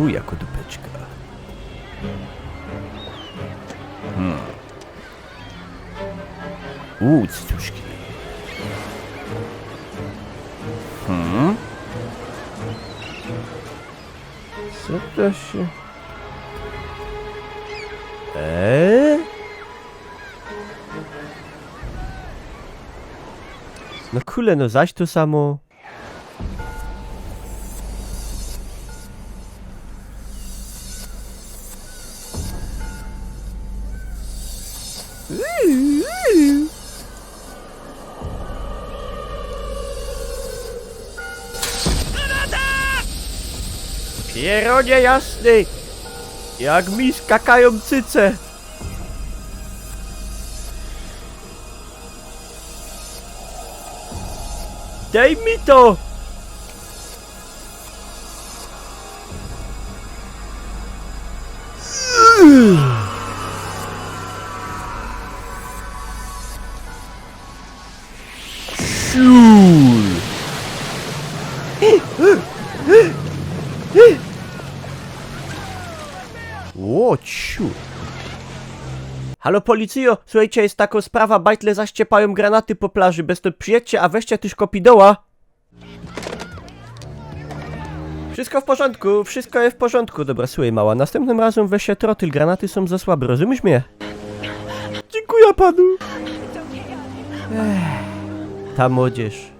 Jako dupeczka. Cycuszki. Co to się... No kule, no zaś to samo. Pieronie jasny! Jak mi skakają cyce! Daj mi to! O, ciu. Halo policjo, słuchajcie, jest taka sprawa, bajtle zaściepają granaty po plaży, bez to przyjedźcie, a weźcie też kopidoła. Wszystko w porządku, wszystko jest w porządku. Dobra, słuchaj mała, następnym razem weź się trotyl, granaty są za słabe, rozumiesz mnie? Dziękuję panu. Ta młodzież.